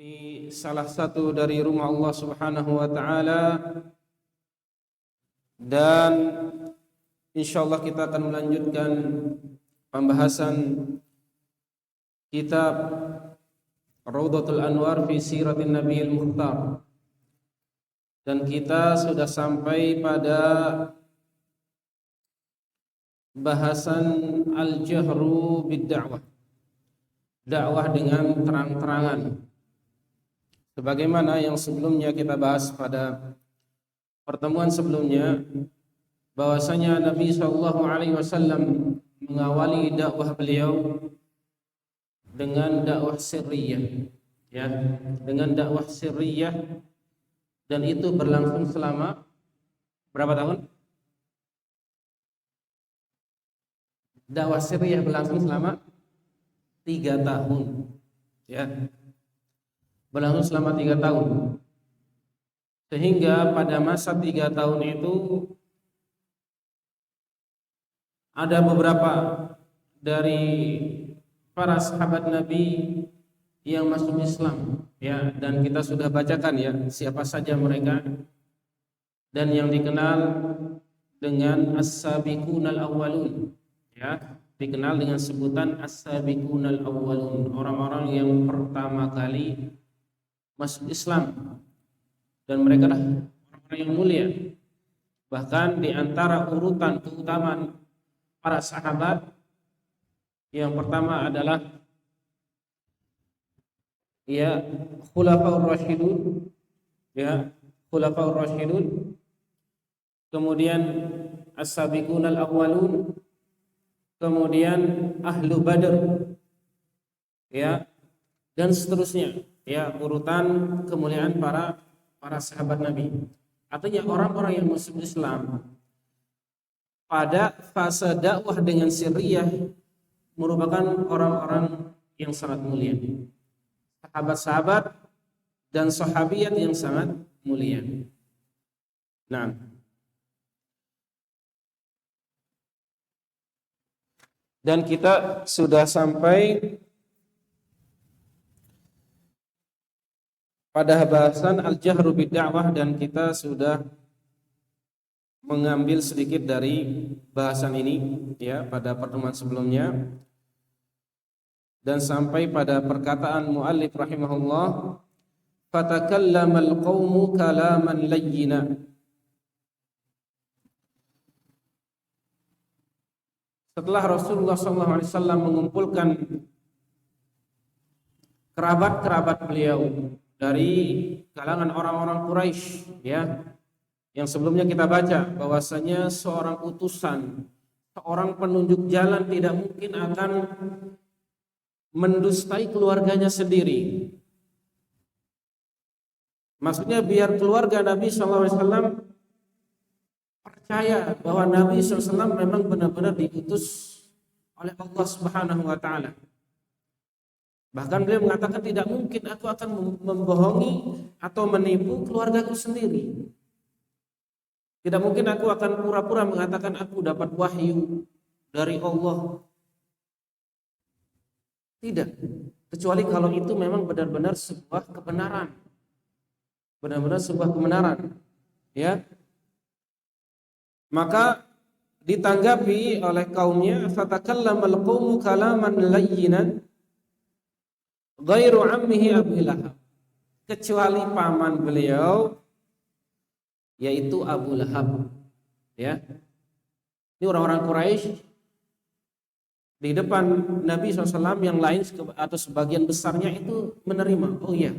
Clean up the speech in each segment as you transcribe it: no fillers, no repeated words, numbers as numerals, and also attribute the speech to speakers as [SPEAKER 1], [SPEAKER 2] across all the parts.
[SPEAKER 1] di salah satu dari rumah Allah Subhanahu wa taala, dan insyaallah kita akan melanjutkan pembahasan kitab Raudhatul Anwar fi Siratin Nabiyil Mukhtar, dan kita sudah sampai pada bahasan al-jahru bid-da'wah, dakwah dengan terang-terangan. Sebagaimana yang sebelumnya kita bahas pada pertemuan sebelumnya, bahwasanya Nabi sallallahu alaihi wasallam mengawali dakwah beliau dengan dakwah sirriyah, ya, dengan dakwah sirriyah, dan itu berlangsung selama berapa tahun? Dakwah sirriyah berlangsung selama 3 tahun, ya. Berlangsung selama 3 tahun. Sehingga pada masa 3 tahun itu ada beberapa dari para sahabat Nabi yang masuk Islam, ya, dan kita sudah bacakan ya siapa saja mereka, dan yang dikenal dengan as-sabiqunal awwalun, ya, dikenal dengan sebutan as-sabiqunal awwalun, orang-orang yang pertama kali masuk Islam, dan mereka adalah orang-orang yang mulia. Bahkan di antara urutan keutamaan para sahabat, yang pertama adalah ya khulafaur rasyidun, ya, khulafaur rasyidun, kemudian as-sabiqunal awwalun, kemudian ahlu Badr, ya, dan seterusnya, ya, urutan kemuliaan para sahabat Nabi. Artinya orang-orang yang masuk Islam pada fase dakwah dengan sirriyah merupakan orang-orang yang sangat mulia, sahabat-sahabat dan sahabiyat yang sangat mulia. Nah, dan kita sudah sampai pada bahasan al-jahru bid-da'wah, dan kita sudah mengambil sedikit dari bahasan ini ya pada pertemuan sebelumnya, dan sampai pada perkataan muallif rahimahullah, fatakallamal qaumu kalaman layyina. Setelah Rasulullah SAW mengumpulkan kerabat-kerabat beliau dari kalangan orang-orang Quraisy, ya, yang sebelumnya kita baca bahwasanya seorang utusan, seorang penunjuk jalan tidak mungkin akan mendustai keluarganya sendiri. Maksudnya biar keluarga Nabi SAW percaya bahwa Nabi SAW memang benar-benar diutus oleh Allah Subhanahu wa taala. Bahkan beliau mengatakan, tidak mungkin aku akan membohongi atau menipu keluargaku sendiri. Tidak mungkin aku akan pura-pura mengatakan aku dapat wahyu dari Allah. Tidak, kecuali kalau itu memang benar-benar sebuah kebenaran. Benar-benar sebuah kebenaran, ya. Maka ditanggapi oleh kaumnya, fatakallamal qaumu kalaman layyinan ghairu ammihi Abu Lahab, kecuali paman beliau yaitu Abu Lahab, ya. Ini orang-orang Quraisy di depan Nabi SAW, yang lain atau sebagian besarnya itu menerima, oh iya,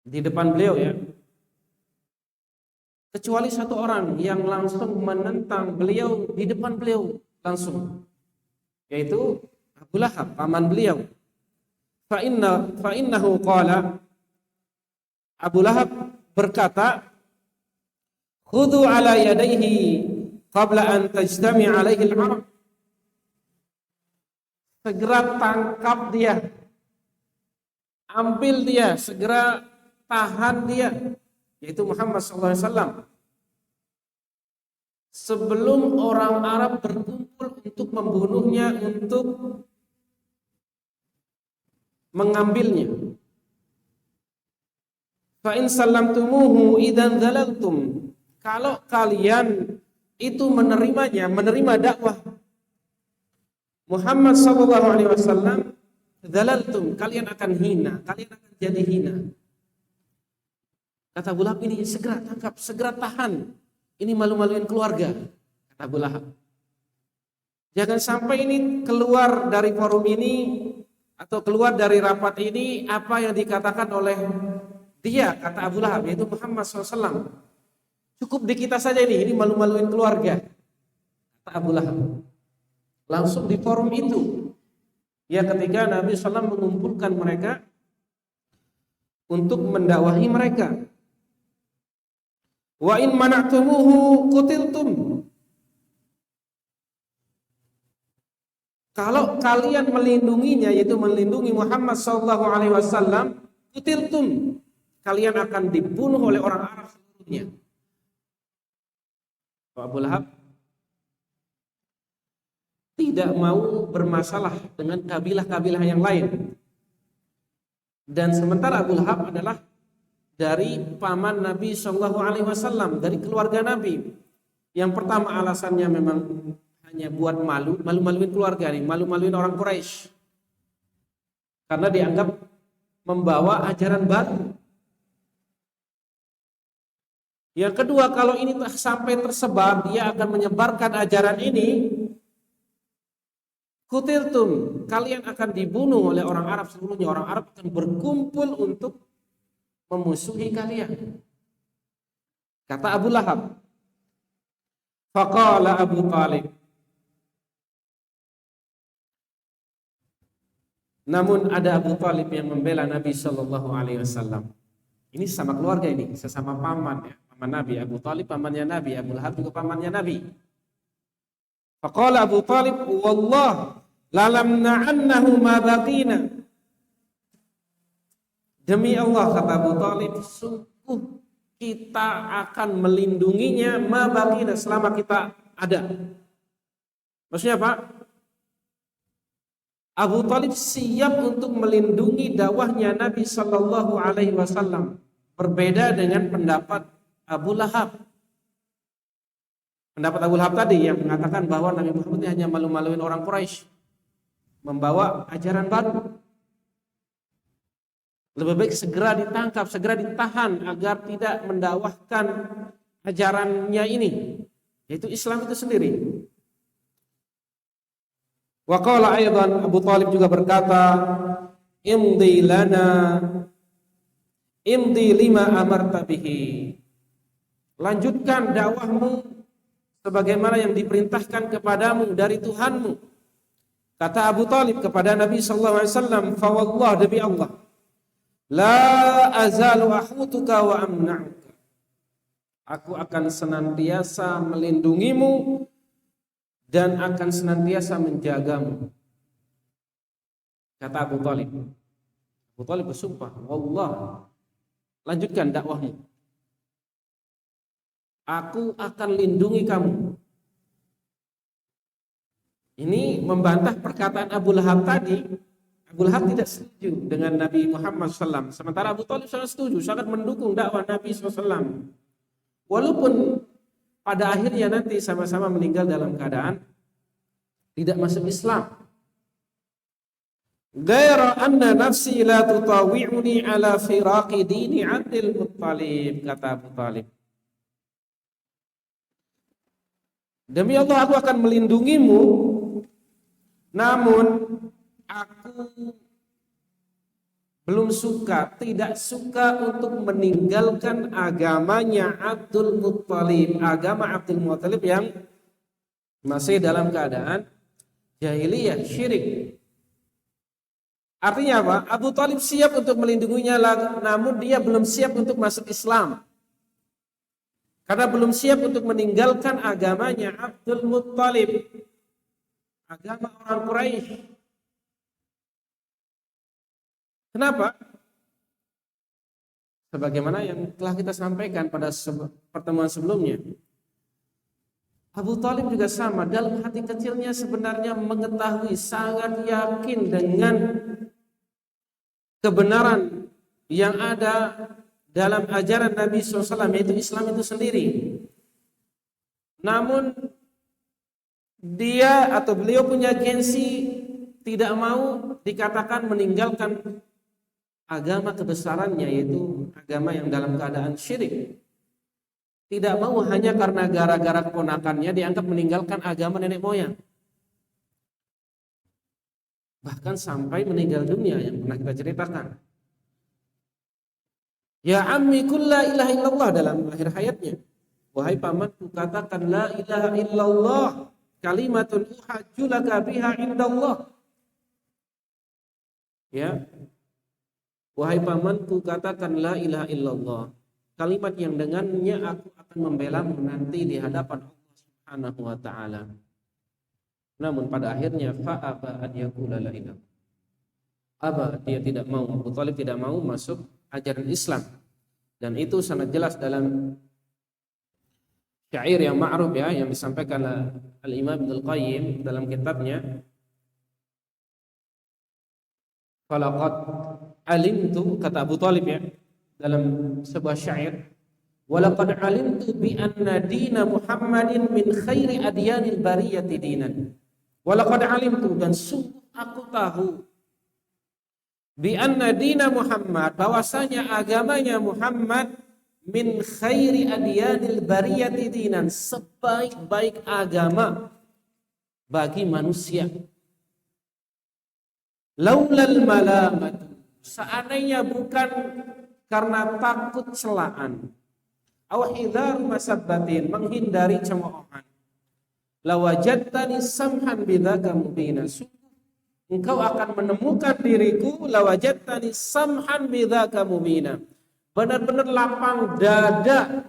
[SPEAKER 1] di depan beliau, ya, kecuali satu orang yang langsung menentang beliau di depan beliau langsung, yaitu Abu Lahab, paman beliau. Fa innahu qala, Abu Lahab berkata, khudhu ala yadayhi qabla an tajtami alaihi al-arab, segera tangkap dia, ambil dia, segera tahan dia, yaitu Muhammad SAW, sebelum orang Arab berkumpul untuk membunuhnya, untuk mengambilnya. Fa in sallamtumuhu idzan dhalaltum. Kalau kalian itu menerimanya, menerima dakwah Muhammad sallallahu alaihi wasallam, dhalaltum, kalian akan hina, kalian akan jadi hina. Kata Abu Lahab, ini segera tangkap, segera tahan. Ini malu-maluin keluarga, kata Abu Lahab. Jangan sampai ini keluar dari forum ini atau keluar dari rapat ini apa yang dikatakan oleh dia, kata Abu Lahab, yaitu Muhammad SAW. Cukup di kita saja ini malu-maluin keluarga, kata Abu Lahab. Langsung di forum itu, ya ketika Nabi SAW mengumpulkan mereka untuk mendakwahi mereka. Wa in mana'tumuhu qutiltum. Kalau kalian melindunginya, yaitu melindungi Muhammad sallallahu alaihi wasallam, qutiltum, kalian akan dibunuh oleh orang Arab seluruhnya. Abu Lahab tidak mau bermasalah dengan kabilah-kabilah yang lain. Dan sementara Abu Lahab adalah dari paman Nabi Shallallahu Alaihi Wasallam, dari keluarga Nabi. Yang pertama alasannya memang hanya buat malu-maluin keluarga nih, malu-maluin orang Quraisy, karena dianggap membawa ajaran baru. Yang kedua, kalau ini sampai tersebar, dia akan menyebarkan ajaran ini. Kutiltum, kalian akan dibunuh oleh orang Arab seluruhnya. Orang Arab akan berkumpul untuk memusuhi kalian, kata Abu Lahab. Faqala Abu Talib. Namun ada Abu Talib yang membela Nabi Shallallahu Alaihi Wasallam. Ini sama keluarga ini, sesama paman ya, paman Nabi. Abu Talib pamannya Nabi, Abu Lahab juga pamannya Nabi. Faqala Abu Talib, wallah lalamna'annahu ma baqina. Demi Allah, kata Abu Talib, sungguh kita akan melindunginya ma baqina, selama kita ada. Maksudnya apa? Abu Talib siap untuk melindungi dakwahnya Nabi Sallallahu Alaihi Wasallam. Berbeda dengan pendapat Abu Lahab. Pendapat Abu Lahab tadi yang mengatakan bahwa Nabi Muhammad hanya malu-maluin orang Quraisy, membawa ajaran baru. Lebih baik segera ditangkap, segera ditahan agar tidak mendakwahkan ajarannya ini, yaitu Islam itu sendiri. Wa qala aidan, Abu Talib juga berkata, imdi lima amarta bihi. Lanjutkan dakwahmu sebagaimana yang diperintahkan kepadamu dari Tuhanmu. Kata Abu Talib kepada Nabi sallallahu alaihi wasallam, fa wallah, demi Allah, la azalu ahutuka wa amna'uka. Aku akan senantiasa melindungimu dan akan senantiasa menjagamu, kata Abu Talib. Abu Talib bersumpah, wallah, lanjutkan dakwahmu, aku akan lindungi kamu. Ini membantah perkataan Abu Lahab tadi. Abu Lahab tidak setuju dengan Nabi Muhammad SAW. Sementara Abu Talib sangat setuju, sangat mendukung dakwah Nabi SAW. Walaupun pada akhirnya nanti sama-sama meninggal dalam keadaan tidak masuk Islam. Ghaira anna nafsi la tutawi'uni ala firaqi dini Abdul Muttalib, kata Abu Talib. Demi Allah, aku akan melindungimu, namun aku belum suka, tidak suka untuk meninggalkan agamanya Abdul Muttalib, agama Abdul Muttalib yang masih dalam keadaan jahiliyah, syirik. Artinya apa? Abu Talib siap untuk melindunginya, namun dia belum siap untuk masuk Islam. Karena belum siap untuk meninggalkan agamanya Abdul Muttalib, agama orang Quraisy. Kenapa? Sebagaimana yang telah kita sampaikan pada pertemuan sebelumnya, Abu Talib juga sama, dalam hati kecilnya sebenarnya mengetahui, sangat yakin dengan kebenaran yang ada dalam ajaran Nabi SAW, yaitu Islam itu sendiri. Namun dia atau beliau punya gengsi, tidak mau dikatakan meninggalkan agama kebesarannya, yaitu agama yang dalam keadaan syirik. Tidak mau hanya karena gara-gara keponakannya dianggap meninggalkan agama nenek moyang. Bahkan sampai meninggal dunia yang pernah kita ceritakan. Ya ammi qul la ilaha illallah dalam akhir hayatnya. Wahai pamanku, katakan la ilaha illallah, kalimatun uhajju laka biha indallah. Ya. Wahai pamanku, katakan la ilaha illallah, kalimat yang dengannya aku akan membelamu nanti di hadapan Allah Subhanahu wa taala. Namun pada akhirnya fa'aba an yaqula la ilaha. Dia tidak mau, Abu Thalib tidak mau masuk ajaran Islam. Dan itu sangat jelas dalam syair yang ma'ruf ya, yang disampaikan Al-Imam Ibnul Qayyim dalam kitabnya Falaqad alimtu, kata Abu Thalib ya, dalam sebuah syair, walaqad alimtu bi anna dina Muhammadin min khairi adyanil bariyati dinan. Walaqad alimtu, dan sungguh aku tahu, bi anna dina Muhammad, bahwasanya agamanya Muhammad, min khairi adyanil bariyati dinan, sebaik-baik agama bagi manusia. Laulal malamatu, seandainya bukan karena takut celaan, aw hidhar masabbatin, menghindari cemoohan, lawajadtani samhan bidzaka mubina, engkau akan menemukan diriku, lawajadtani samhan bidzaka mubina, benar-benar lapang dada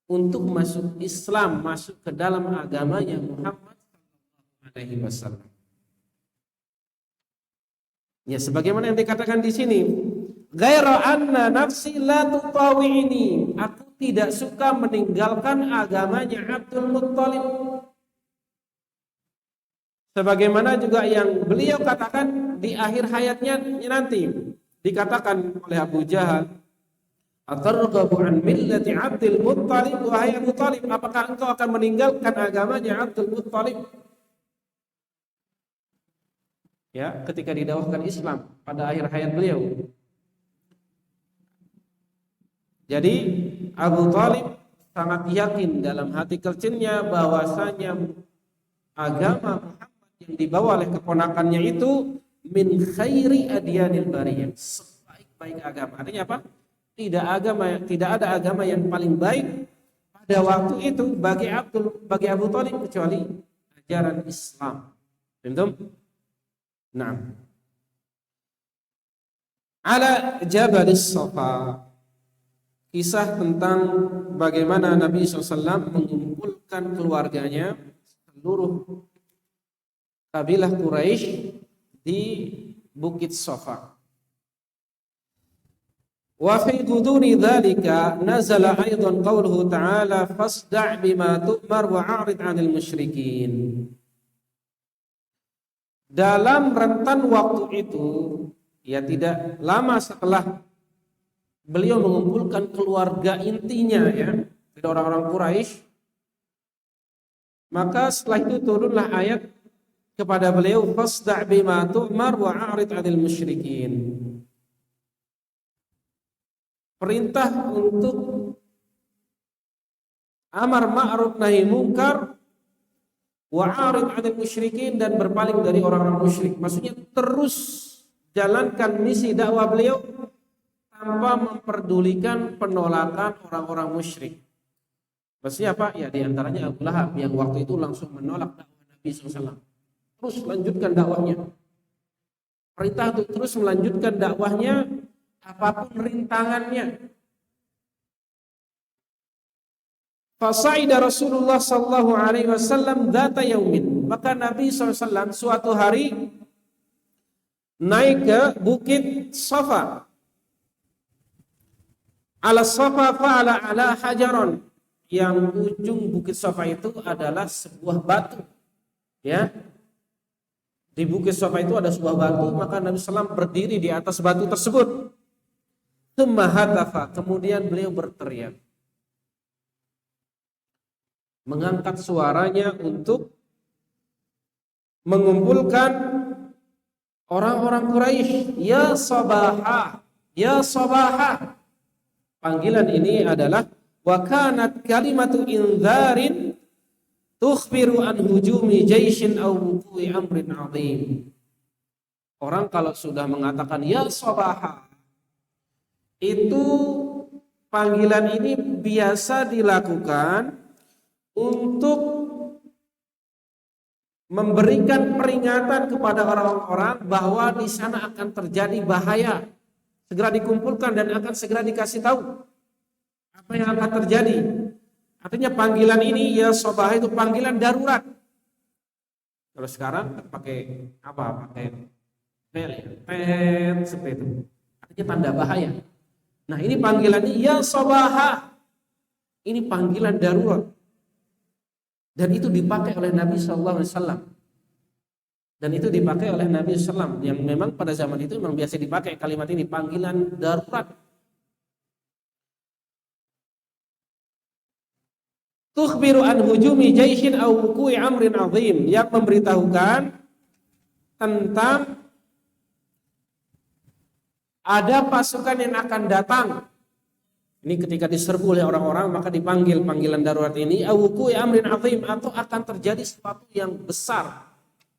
[SPEAKER 1] untuk masuk Islam, masuk ke dalam agamanya Muhammad alaihi wasallam. Ya, sebagaimana yang dikatakan di sini, ghaira anna nafsi la tutawi'ini, aku tidak suka meninggalkan agamanya Abdul Muttalib. Sebagaimana juga yang beliau katakan di akhir hayatnya nanti, dikatakan oleh Abu Jahal, atarghabu an millati Abdul Muttalib, wahai Abu Talib, apakah engkau akan meninggalkan agamanya Abdul Muttalib? Ya, ketika didakwahkan Islam pada akhir hayat beliau. Jadi Abu Thalib sangat yakin dalam hati kecilnya bahwasanya agama Muhammad yang dibawa oleh keponakannya itu min khairi adyanil bariyah, sebaik-baik agama. Artinya apa? Tidak ada agama yang paling baik pada waktu itu bagi Abu Thalib kecuali ajaran Islam. Paham? Nah, ala Jabalis Safa, kisah tentang bagaimana Nabi SAW mengumpulkan keluarganya, seluruh kabilah Quraisy di Bukit Safa. Wa fi duduni dzalika nazala aidan qauluhu ta'ala fasda' bima tu'mar wa 'arid 'anil musyrikin. Dalam rentan waktu itu, ya tidak lama setelah beliau mengumpulkan keluarga intinya ya, dari orang-orang Quraisy, maka setelah itu turunlah ayat kepada beliau, fasda' bima tu'mar wa 'arid 'anil musyrikin. Perintah untuk amar ma'ruf nahi munkar, wa'arid 'anil musyrikin, dan berpaling dari orang-orang musyrik. Maksudnya terus jalankan misi dakwah beliau tanpa memperdulikan penolakan orang-orang musyrik. Maksudnya apa? Ya diantaranya Abu Lahab yang waktu itu langsung menolak dakwah Nabi SAW. Terus melanjutkan dakwahnya. Perintah untuk terus melanjutkan dakwahnya apapun rintangannya. Fasa'ida Rasulullah sallallahu alaihi wasallam dzata yaumin, maka Nabi SAW suatu hari naik ke Bukit Safa. Ala Safa fa'ala ala hajaron, yang ujung Bukit Safa itu adalah sebuah batu. Ya. Di Bukit Safa itu ada sebuah batu, maka Nabi SAW berdiri di atas batu tersebut. Tsumma hatafa, kemudian beliau berteriak, mengangkat suaranya untuk mengumpulkan orang-orang Quraisy. Ya sabaha, ya sabaha. Panggilan ini adalah wa kanat kalimatu indzarin tukhbiru an hujumi jaishin aw wuqu'i amrin 'azim. Orang kalau sudah mengatakan ya sabaha, itu panggilan ini biasa dilakukan untuk memberikan peringatan kepada orang-orang bahwa di sana akan terjadi bahaya. Segera dikumpulkan dan akan segera dikasih tahu apa yang akan terjadi. Artinya panggilan ini ya sabah itu panggilan darurat. Kalau sekarang pakai apa? Pakai bel, seperti itu. Artinya tanda bahaya. Nah, ini panggilannya ya sabaha. Ini panggilan darurat. Dan itu dipakai oleh Nabi SAW. Dan itu dipakai oleh Nabi SAW, yang memang pada zaman itu memang biasa dipakai kalimat ini, panggilan darurat. Tukhbiru an hujumi jaishin aw wuqu'i amrin 'azim, yang memberitahukan tentang ada pasukan yang akan datang. Ini ketika diserbu oleh orang-orang, maka dipanggil panggilan darurat ini, aw wuqu'i amrin 'azim, atau akan terjadi sesuatu yang besar,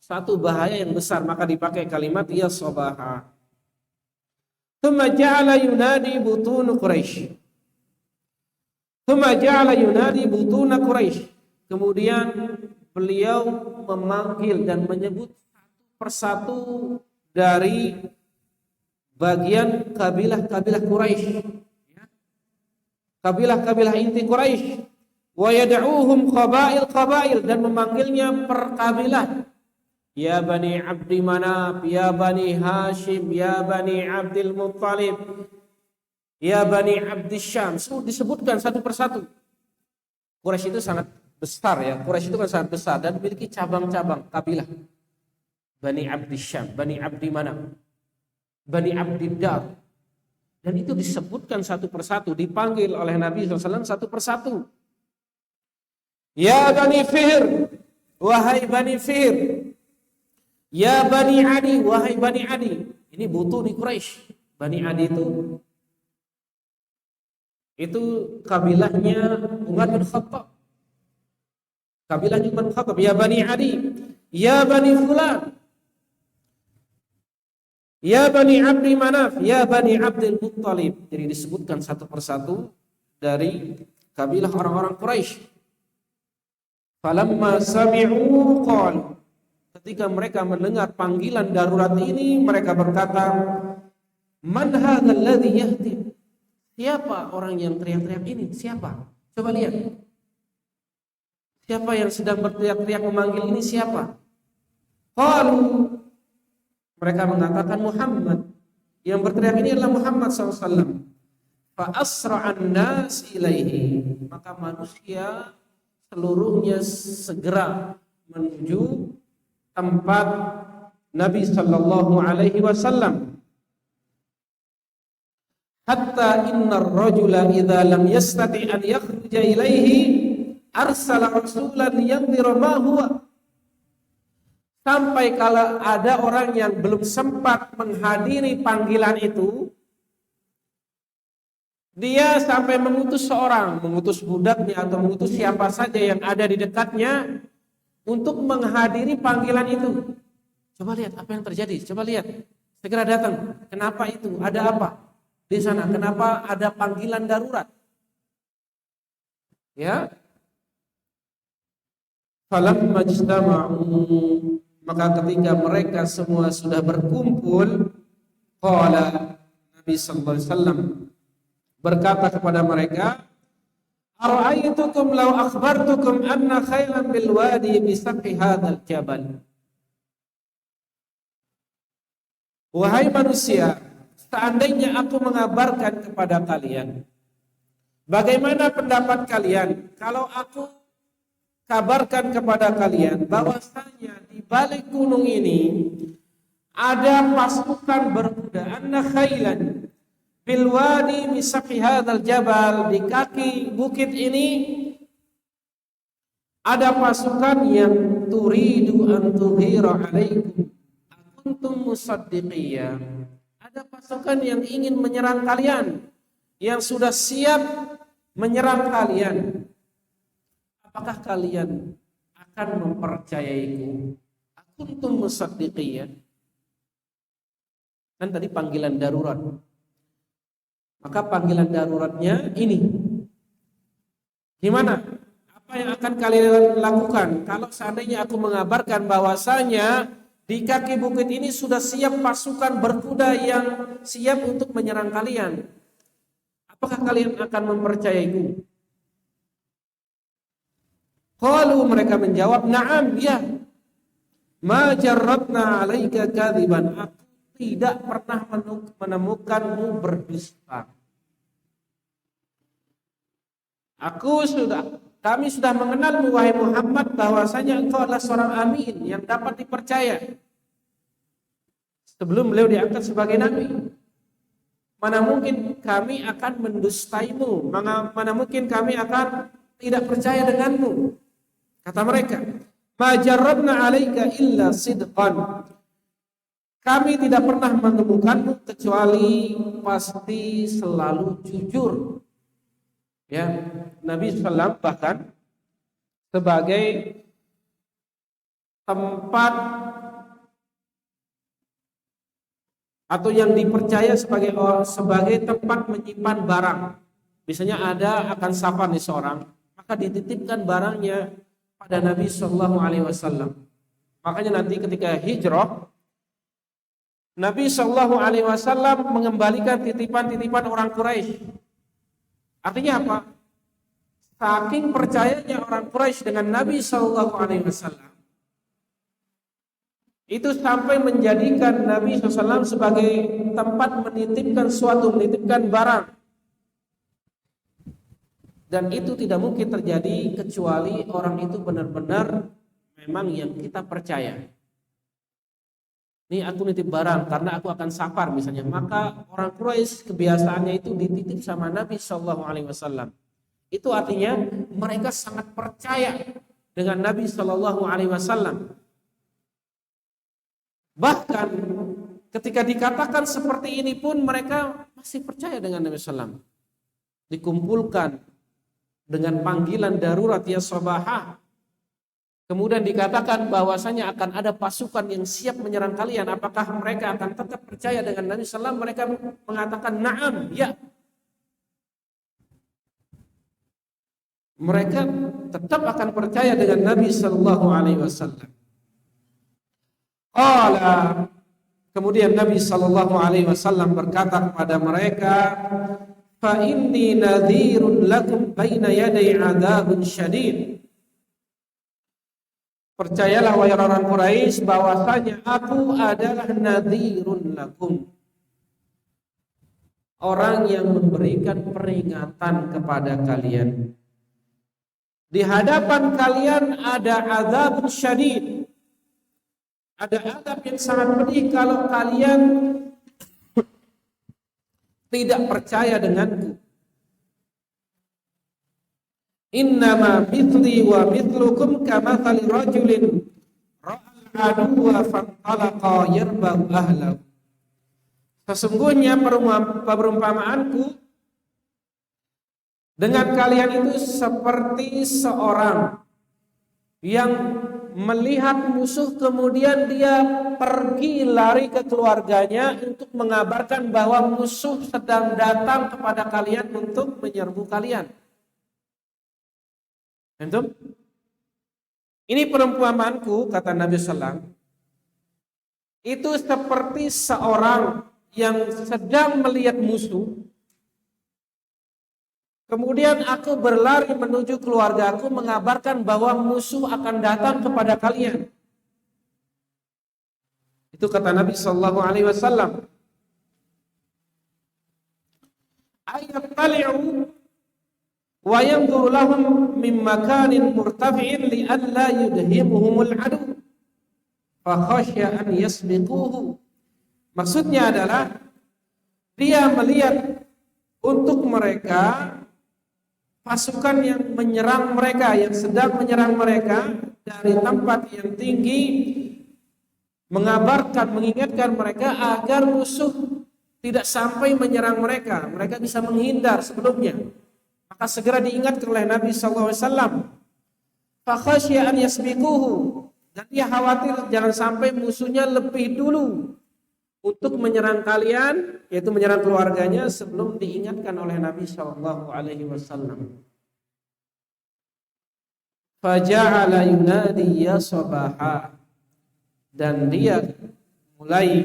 [SPEAKER 1] satu bahaya yang besar, maka dipakai kalimat ya sabaha. Tsumma ja'ala yunadi butun Quraisy. Tsumma ja'ala yunadi butun Quraisy. Kemudian beliau memanggil dan menyebut satu persatu dari bagian kabilah-kabilah Quraisy. Kabilah-kabilah inti Quraisy. Wa yad'uhum qabail, dan memanggilnya per kabilah. Ya Bani Abdi Manaf, ya Bani Hashim, ya Bani Abdul Muttalib, ya Bani Abdi Syam. Semua disebutkan satu persatu. Quraisy itu sangat besar ya. Quraisy itu kan sangat besar dan memiliki cabang-cabang kabilah. Bani Abdi Syam, Bani Abdi Manaf, Bani Abdi Dar. Dan itu disebutkan satu persatu, dipanggil oleh Nabi SAW satu persatu. Ya Bani Fihr, wahai Bani Fihr. Ya Bani Adi, wahai Bani Adi. Ini butuh di Quraisy. Bani Adi itu kabilahnya Umar bin Khattab. Kabilahnya Umar bin Khattab. Ya Bani Adi, ya Bani Fulan, ya Bani Abdi Manaf, ya Bani Abdul Muttalib. Jadi disebutkan satu persatu dari kabilah orang-orang Quraisy. Falamma sami'u qalu, ketika mereka mendengar panggilan darurat ini, mereka berkata, man hadzal ladzi yahtib? Siapa orang yang teriak-teriak ini? Siapa? Coba lihat. Siapa yang sedang berteriak-teriak memanggil ini? Siapa? Qalu, mereka mengatakan Muhammad. Yang berteriak ini adalah Muhammad SAW. Fa asra'an nas ilaihi, maka manusia seluruhnya segera menuju tempat Nabi sallallahu alaihi wasallam. Hatta innar rajula idza lam yastati an yakhruja ilaihi arsala rasulan yanzira ma huwa. Sampai kalau ada orang yang belum sempat menghadiri panggilan itu, dia sampai mengutus seorang, mengutus budaknya atau mengutus siapa saja yang ada di dekatnya untuk menghadiri panggilan itu. Coba lihat apa yang terjadi. Coba lihat. Segera datang. Kenapa itu? Ada apa di sana? Kenapa ada panggilan darurat? Ya. Falamma ijtama'u, maka ketika mereka semua sudah berkumpul, qala, Nabi sallallahu alaihi wasallam berkata kepada mereka, ara'aytukum law akhbartukum anna khailan bil wadi bi sab'i hadzal jabal. Wahai manusia, seandainya aku mengabarkan kepada kalian, bagaimana pendapat kalian kalau aku kabarkan kepada kalian bahwasanya di balik gunung ini ada pasukan berkuda, anna khailan bil wadi misaqi hadzal jabal, di kaki bukit ini ada pasukan yang turidu an tughira alaikum akuntum musaddiqiyya. Ada pasukan yang ingin menyerang kalian, yang sudah siap menyerang kalian. Apakah kalian akan mempercayaiku? Akuntum musaddiqiyya. Kan tadi panggilan darurat. Maka panggilan daruratnya ini. Gimana? Apa yang akan kalian lakukan kalau seandainya aku mengabarkan bahwasanya di kaki bukit ini sudah siap pasukan berkuda yang siap untuk menyerang kalian? Apakah kalian akan mempercayaiku? Qalu, mereka menjawab, na'am, ya. Ma jarratna 'alaika kadziban. Aku tidak pernah menemukanmu berdusta. Kami sudah mengenalmu wahai Muhammad bahwasanya engkau adalah seorang amin yang dapat dipercaya. Sebelum beliau diangkat sebagai nabi, mana mungkin kami akan mendustaimu, mana mungkin kami akan tidak percaya denganmu. Kata mereka, ma jarrabna 'alaika illa sidqan. Kami tidak pernah menemukanmu kecuali pasti selalu jujur. Ya, Nabi SAW bahkan sebagai tempat atau yang dipercaya sebagai tempat menyimpan barang. Misalnya akan safar nih seorang, maka dititipkan barangnya pada Nabi SAW. Makanya nanti ketika hijrah, Nabi SAW mengembalikan titipan-titipan orang Quraisy. Artinya apa? Saking percayanya orang Quraisy dengan Nabi SAW, itu sampai menjadikan Nabi SAW sebagai tempat menitipkan barang. Dan itu tidak mungkin terjadi kecuali orang itu benar-benar memang yang kita percaya. Ini aku nitip barang karena aku akan safar misalnya, maka orang Quraisy kebiasaannya itu dititip sama Nabi SAW. Itu artinya mereka sangat percaya dengan Nabi SAW. Bahkan ketika dikatakan seperti ini pun mereka masih percaya dengan Nabi SAW. Dikumpulkan dengan panggilan darurat ya sabahah. Kemudian dikatakan bahwasanya akan ada pasukan yang siap menyerang kalian. Apakah mereka akan tetap percaya dengan Nabi SAW? Mereka mengatakan na'am, ya. Mereka tetap akan percaya dengan Nabi SAW. Kemudian Nabi SAW berkata kepada mereka, fa inni nadhirun lakum baina yaday adzabun syadid. Percayalah wahai orang Quraisy bahwasanya aku adalah nadhirun lakum, orang yang memberikan peringatan kepada kalian. Di hadapan kalian ada azab syadid, ada azab yang sangat pedih kalau kalian tidak percaya denganku. Innama mithli wa mithlukum kamathali rajulin ra'al aduwa fantalaqa yarbahu ahlahu. Sesungguhnya perumpamaanku dengan kalian itu seperti seorang yang melihat musuh kemudian dia pergi lari ke keluarganya untuk mengabarkan bahwa musuh sedang datang kepada kalian untuk menyerbu kalian. Entah? Ini perumpamaanku, kata Nabi SAW, itu seperti seorang yang sedang melihat musuh, kemudian aku berlari menuju keluargaku mengabarkan bahwa musuh akan datang kepada kalian. Itu kata Nabi SAW. Ayat tali'u wa yanzuru lahum min makanin murtafi'in li alla yudhimuhumul adu fa khasya an yasbiquhu. Maksudnya adalah dia melihat untuk mereka pasukan yang menyerang mereka, yang sedang menyerang mereka dari tempat yang tinggi, mengabarkan, mengingatkan mereka agar musuh tidak sampai menyerang mereka. Mereka bisa menghindar sebelumnya. Maka segera diingatkan oleh Nabi SAW. Fa khasya an yasbiquhu. Dan dia khawatir jangan sampai musuhnya lebih dulu untuk menyerang kalian, yaitu menyerang keluarganya sebelum diingatkan oleh Nabi SAW. Faja'ala yunadi ya sabaha. Dan dia mulai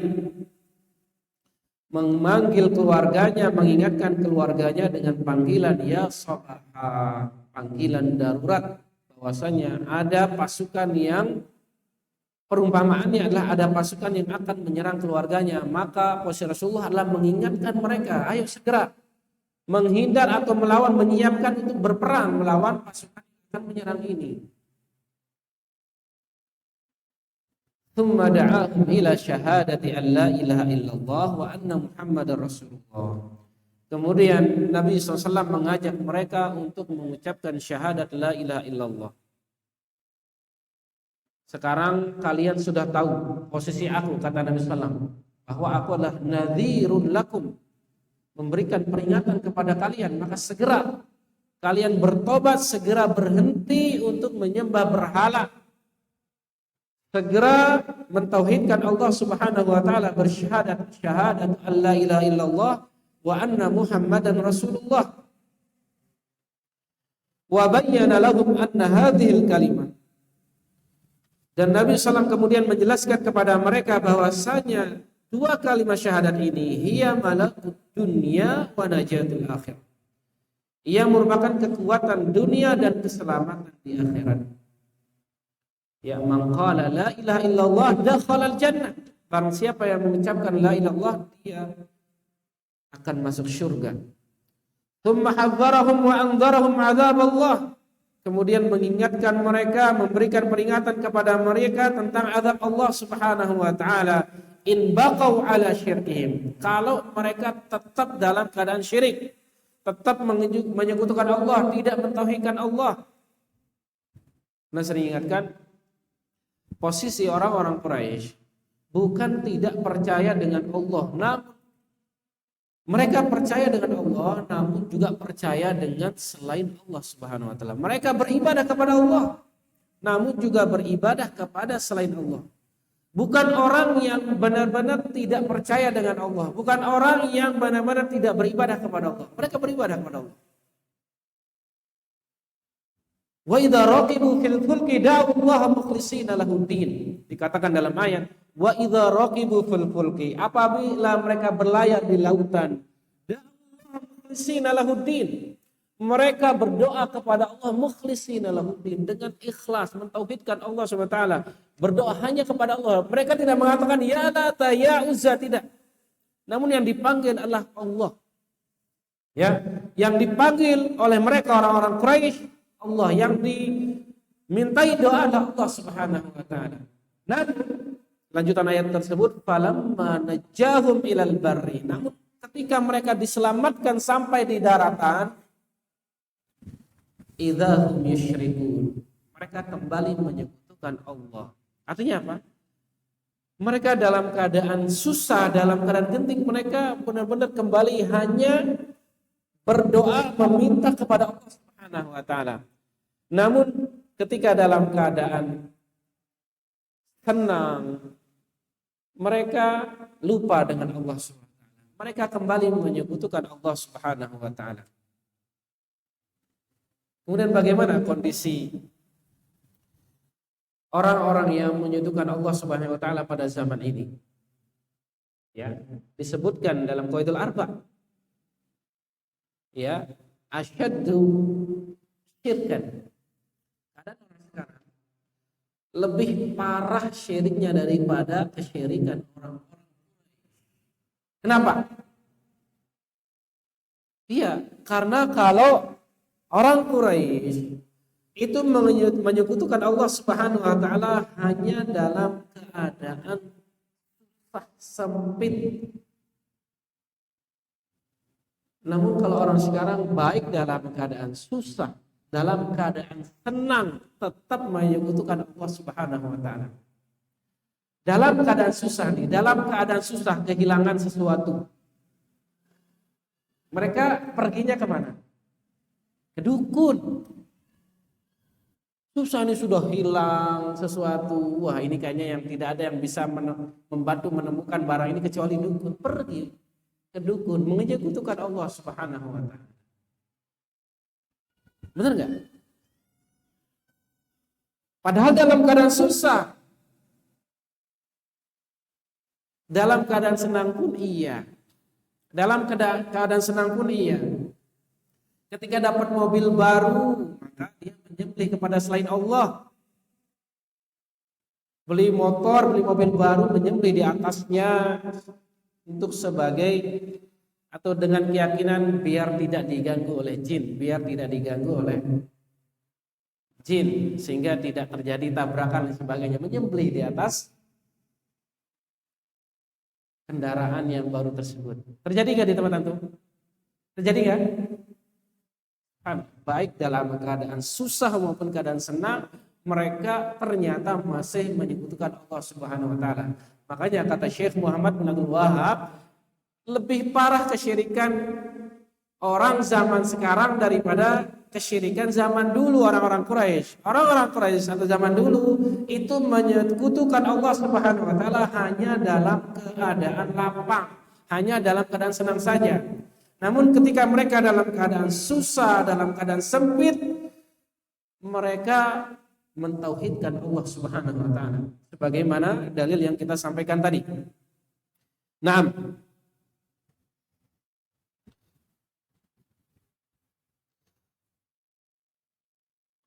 [SPEAKER 1] memanggil keluarganya, mengingatkan keluarganya dengan panggilan ya sabaha, panggilan darurat, bahwasanya ada pasukan yang perumpamaannya adalah ada pasukan yang akan menyerang keluarganya. Maka posisi Rasulullah adalah mengingatkan mereka, ayo segera menghindar atau melawan, menyiapkan untuk berperang melawan pasukan yang akan menyerang ini. Thumma da'ahum ila syahadati an la ilaha illallah wa anna Muhammadar Rasulullah. Kemudian Nabi SAW mengajak mereka untuk mengucapkan syahadat la ilaha illallah. Sekarang kalian sudah tahu posisi aku, kata Nabi SAW, bahwa aku adalah nadhirun lakum, memberikan peringatan kepada kalian. Maka segera kalian bertobat, segera berhenti untuk menyembah berhala, segera mentauhidkan Allah Subhanahu wa taala, bersyahadat syahadat alla ilaha illallah wa anna Muhammadan Rasulullah. Wa bayyana lahum anna hadhil kalimat. Dan Nabi SAW kemudian menjelaskan kepada mereka bahwasanya dua kalimat syahadat ini hiya malakut dunya wa najatul akhir. Ia merupakan kekuatan dunia dan keselamatan di akhirat. Ya man qala la ilaha illallah dakhala al-jannah. Barang siapa yang mengucapkan la ilaha illallah, dia akan masuk surga. Tsumma hadzarahum wa anzarahum azab Allah. Kemudian mengingatkan mereka, memberikan peringatan kepada mereka tentang azab Allah Subhanahu wa taala in baqau ala syirkihim. Kalau mereka tetap dalam keadaan syirik, tetap menyekutukan Allah, tidak mentauhidkan Allah. Nah, sering ingatkan posisi orang-orang Quraisy bukan tidak percaya dengan Allah, namun mereka percaya dengan Allah, namun juga percaya dengan selain Allah Subhanahu wa taala. Mereka beribadah kepada Allah, namun juga beribadah kepada selain Allah. Bukan orang yang benar-benar tidak percaya dengan Allah, bukan orang yang benar-benar tidak beribadah kepada Allah. Mereka beribadah kepada Allah. Wa idza raqibu fil fulki da'u Allah mukhlishina lahuddin. Dikatakan dalam ayat, wa idza raqibu fil fulki, apabila mereka berlayar di lautan, da'u Allah mukhlishina lahuddin. Mereka berdoa kepada Allah mukhlishina lahuddin, dengan ikhlas mentauhidkan Allah Subhanahu wa taala. Berdoa hanya kepada Allah. Mereka tidak mengatakan ya Lata, ya Uzza, tidak. Namun yang dipanggil adalah Allah. Ya, yang dipanggil oleh mereka orang-orang Quraisy Allah, yang dimintai doa adalah Allah Subhanahu wa taala. Nah, lanjutan ayat tersebut, falamma najahum ilal barri. Namun ketika mereka diselamatkan sampai di daratan, idzahum yusyrikun. Mereka kembali menyekutukan Allah. Artinya apa? Mereka dalam keadaan susah, dalam keadaan genting, mereka benar-benar kembali hanya berdoa meminta kepada Allah Subhanahu wa taala. Namun ketika dalam keadaan tenang, mereka lupa dengan Allah Subhanahu wa taala. Mereka kembali menyekutukan Allah Subhanahu wa taala. Kemudian bagaimana kondisi orang-orang yang menyekutukan Allah Subhanahu wa taala pada zaman ini? Ya, disebutkan dalam Qaidul Arba. Ya, asyaddu syirkan. Ada orang sekarang lebih parah syiriknya daripada kesyirikan orang-orang. Kenapa? Iya, karena kalau Orang Quraisy itu menyekutukan Allah Subhanahu wa taala hanya dalam keadaan sempit. Namun kalau orang sekarang baik dalam keadaan susah, dalam keadaan senang, tetap menyekutukan Allah Subhanahu wa taala. Dalam keadaan susah nih, dalam keadaan susah kehilangan sesuatu, mereka perginya kemana? Ke dukun. Susah ini sudah hilang sesuatu. Wah, ini kayaknya yang tidak ada yang bisa membantu menemukan barang ini kecuali dukun. Pergi ke dukun, menyekutukan Allah Subhanahu wa taala. Benar enggak? Padahal dalam keadaan susah, dalam keadaan senang pun iya. Dalam keadaan senang pun iya. Ketika dapat mobil baru, maka dia menyembelih kepada selain Allah. Beli motor, beli mobil baru, menyembelih di atasnya untuk sebagai atau dengan keyakinan biar tidak diganggu oleh jin, biar tidak diganggu oleh jin, sehingga tidak terjadi tabrakan dan sebagainya. Menyembelih di atas kendaraan yang baru tersebut. Terjadi nggak di tempat antum? Terjadi nggak? Baik dalam keadaan susah maupun keadaan senang, mereka ternyata masih menyekutukan Allah Subhanahu wa taala. Makanya kata Syekh Muhammad bin Abdul Wahab, lebih parah kesyirikan orang zaman sekarang daripada kesyirikan zaman dulu orang-orang Quraisy. Orang-orang Quraisy atau zaman dulu itu menyekutukan Allah Subhanahu wa taala hanya dalam keadaan lapang, hanya dalam keadaan senang saja. Namun ketika mereka dalam keadaan susah, dalam keadaan sempit, mereka mentauhidkan Allah Subhanahu wa taala. Sebagaimana dalil yang kita sampaikan tadi. Naam.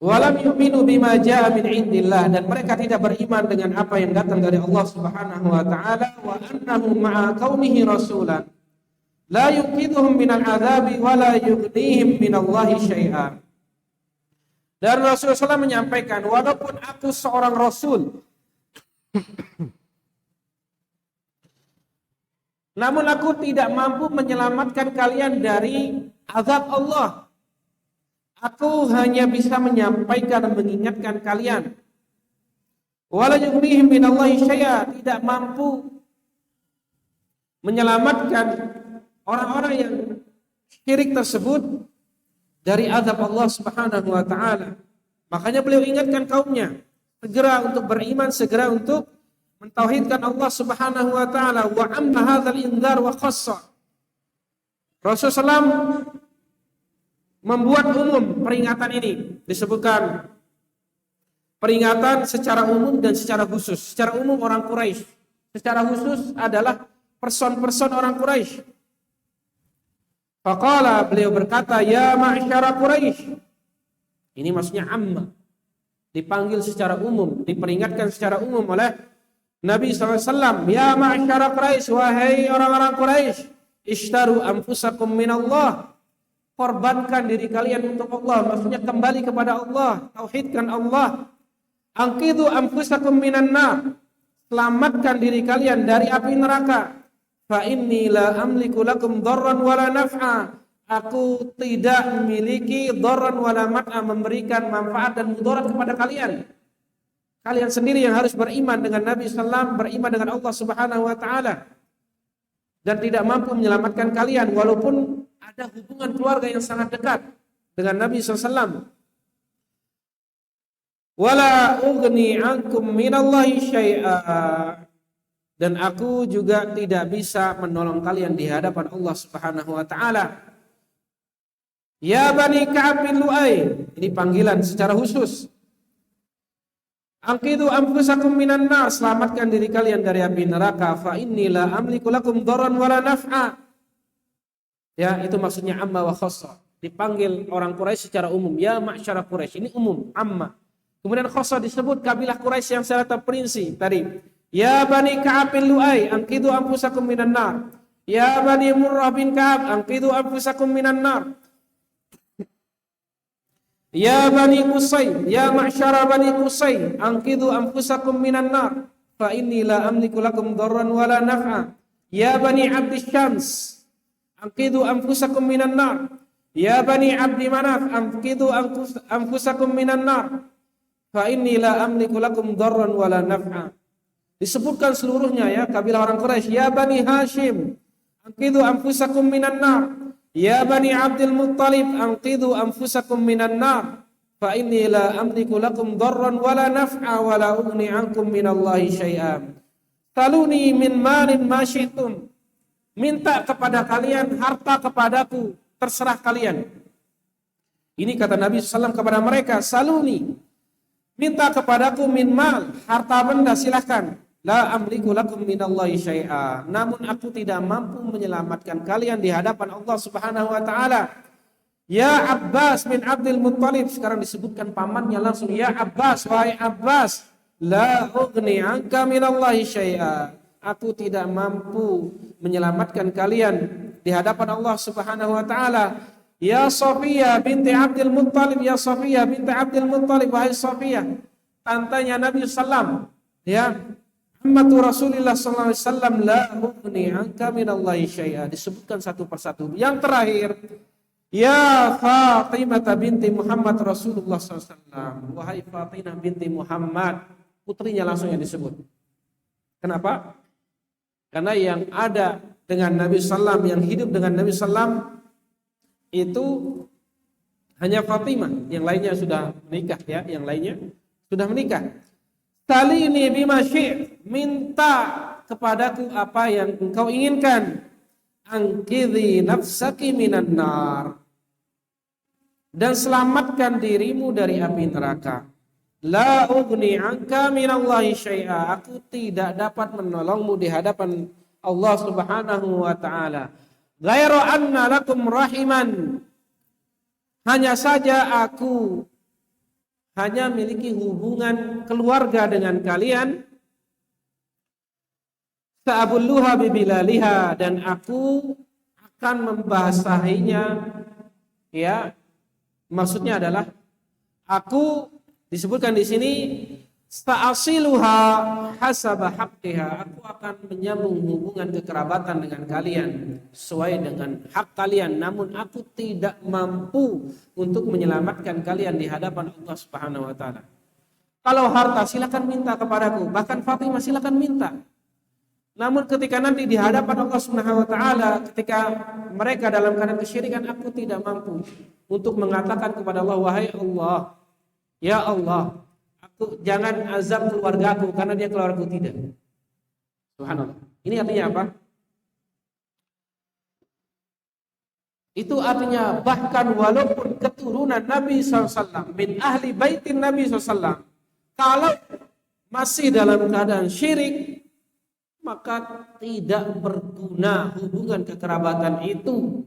[SPEAKER 1] Walam yu'minu bima jaa min indillah, dan mereka tidak beriman dengan apa yang datang dari Allah Subhanahu wa taala, wa annahu ma'a kaunihi rasulan la yuqidhuhum minal adzabi wa la yughnihim minallahi syai'a. Dan Rasulullah SAW menyampaikan, walaupun aku seorang rasul, namun aku tidak mampu menyelamatkan kalian dari azab Allah. Aku hanya bisa menyampaikan dan mengingatkan kalian. Wala yughnihim minallahi syai'a, tidak mampu menyelamatkan orang-orang yang syirik tersebut dari azab Allah Subhanahu wa taala. Makanya beliau ingatkan kaumnya segera untuk beriman, segera untuk mentauhidkan Allah Subhanahu wa taala. Wa amma hadzal indzar wa khassa. Rasulullah SAW membuat umum peringatan ini, disebutkan peringatan secara umum dan secara khusus. Secara umum orang Quraisy, secara khusus adalah person-person orang Quraisy. Faqala, beliau berkata, ya ma'syara Quraisy. Ini maksudnya amma. Dipanggil secara umum, diperingatkan secara umum oleh Nabi SAW. Ya ma'syara Quraisy, wahai orang-orang Quraisy, ishtaru anfusakum minallah. Korbankan diri kalian untuk Allah, maksudnya kembali kepada Allah, tauhidkan Allah. Anqidhu anfusakum minan nar. Selamatkan diri kalian dari api neraka. Fa inni la amliku lakum dharran wala naf'a. Aku tidak memiliki dharran wala mat'a, memberikan manfaat dan mudarat kepada kalian. Kalian sendiri yang harus beriman dengan Nabi sallallahu, beriman dengan Allah Subhanahu wa taala, dan tidak mampu menyelamatkan kalian walaupun ada hubungan keluarga yang sangat dekat dengan Nabi sallallahu. Wala ughni ankum minallahi syai'a. Dan aku juga tidak bisa menolong kalian di hadapan Allah Subhanahu wa taala. Ya Bani Ka'ab bin Lu'ay, ini panggilan secara khusus. Anqidhu anfusakum minan nar, selamatkan diri kalian dari api neraka. Fa inni la amliku lakum dharran wala naf'a. Ya, itu maksudnya amma wa khassa. Dipanggil orang Quraisy secara umum, ya ma'syara Quraisy, ini umum, amma. Kemudian khassa disebut kabilah Quraisy yang secara terperinci tadi. Ya Bani Ka'ab bin Lu'ay, anqidhu anfusakum minan nar. Ya Bani Murrah bin Ka'ab, anqidhu anfusakum minan nar. Ya Bani Qusay, ya ma'syara Bani Qusay, anqidhu anfusakum minan nar, fa inni la amliku lakum darran wala naf'a. Ya Bani Abdi Syams, anqidhu anfusakum minan nar. Ya Bani Abdi Manaf, anqidhu anfusakum minan nar, fa inni la amliku lakum darran wala naf'a. Disebutkan seluruhnya ya, kabilah orang Quraisy. Ya Bani Hashim, anqidhu anfusakum minan nar. Ya Bani Abdul Muttalib, anqidhu anfusakum minan nar, fa inni la amliku lakum darran wala naf'a wala ughni ankum minallahi syai'an. Taluni min malin ma syi'tum. Minta kepada kalian harta kepadaku, terserah kalian. Ini kata Nabi SAW kepada mereka, saluni, minta kepadaku min mal, harta benda silahkan. La amliku lakum minallahi syai'a. Namun aku tidak mampu menyelamatkan kalian di hadapan Allah Subhanahu wa taala. Ya Abbas bin Abdul Muttalib, sekarang disebutkan pamannya langsung, ya Abbas, wahai Abbas, la ughni anka minallahi syai'a. Aku tidak mampu menyelamatkan kalian di hadapan Allah Subhanahu wa taala. Ya Safiyah binti Abdul Muttalib, ya Safiyah binti Abdul Muttalib, wahai Safiyah, tantanya Nabi sallam, ya, Ummatu Rasulullah sallallahu alaihi wasallam, la ughni anka minallahi syai'a. Disebutkan satu persatu. Yang terakhir, ya Fatimah binti Muhammad Rasulullah sallallahu alaihi wasallam, wahai Fatimah binti Muhammad, putrinya langsung yang disebut. Kenapa? Karena yang ada dengan Nabi Sallam, yang hidup dengan Nabi Sallam itu hanya Fatimah, yang lainnya sudah menikah ya, yang lainnya sudah menikah. Salini bima syi', minta kepadaku apa yang engkau inginkan. Anqidhi nafsaki minan nar, dan selamatkan dirimu dari api neraka. La ughni anka minallahi syai'a. Aku tidak dapat menolongmu di hadapan Allah Subhanahu wa taala. Ghairu anna lakum rahiman. Hanya saja aku hanya memiliki hubungan keluarga dengan kalian. Sa'abulluha bibilaliha, dan aku akan membasahinya. Ya, maksudnya adalah aku, disebutkan di sini, sta'asiluha hasaba haqqiha. Aku akan menyambung hubungan kekerabatan dengan kalian sesuai dengan hak kalian, namun aku tidak mampu untuk menyelamatkan kalian di hadapan Allah Subhanahu wa taala. Kalau harta silakan minta kepadaku, bahkan Fatimah silakan minta. Namun ketika nanti di hadapan Allah Subhanahu wa taala, ketika mereka dalam keadaan kesyirikan, aku tidak mampu untuk mengatakan kepada Allah, wahai Allah, ya Allah, aku jangan azab keluargaku karena dia keluargaku, tidak. Subhanallah. Ini artinya apa? Itu artinya bahkan walaupun keturunan Nabi SAW, min ahli baitin Nabi SAW, kalau masih dalam keadaan syirik, maka tidak berguna hubungan kekerabatan itu,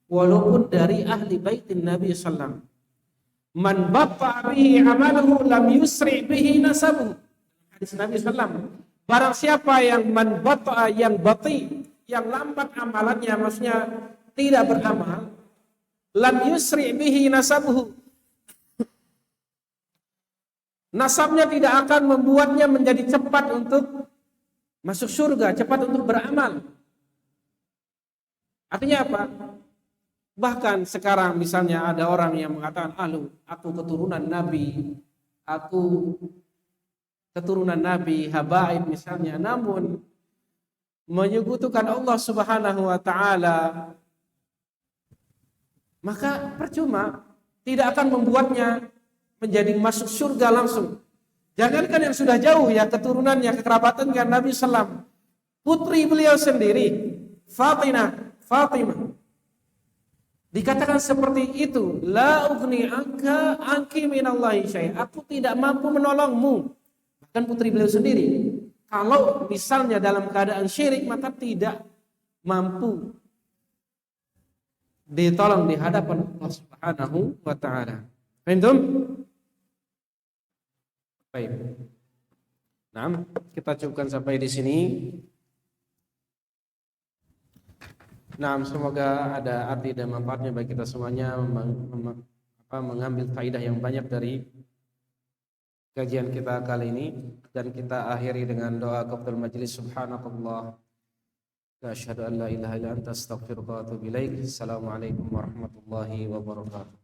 [SPEAKER 1] walaupun dari ahli baitin Nabi SAW. Man batta bihi amaluhu lam yusri bihi nasabuhu. Hadis Nabi SAW. Barang siapa yang man batta, yang bati, yang lambat amalannya, maksudnya tidak beramal, lam yusri bihi nasabuhu, nasabnya tidak akan membuatnya menjadi cepat untuk masuk surga, cepat untuk beramal. Artinya apa? Bahkan sekarang misalnya ada orang yang mengatakan, aku keturunan Nabi, aku keturunan Nabi, habaib misalnya, namun menyekutukan Allah Subhanahu wa taala, maka percuma, tidak akan membuatnya menjadi masuk surga langsung. Jangankan yang sudah jauh ya, keturunannya, kekerabatannya dengan Nabi SAW, putri beliau sendiri, Fatimah, dikatakan seperti itu, la ughni anki minallahi syai'. Aku tidak mampu menolongmu. Bahkan putri beliau sendiri, kalau misalnya dalam keadaan syirik, maka tidak mampu ditolong di hadapan Allah Subhanahu wa taala. Paham? Baik. Nah, kita cukupkan sampai di sini. Nah, semoga ada arti dan manfaatnya bagi kita semuanya, mengambil faidah yang banyak dari kajian kita kali ini, dan kita akhiri dengan doa qaful majlis. Subhanakallah wa asyhadu an la ilaha illa anta astaghfiruka wa atubu ilaik. Assalamualaikum warahmatullahi wabarakatuh.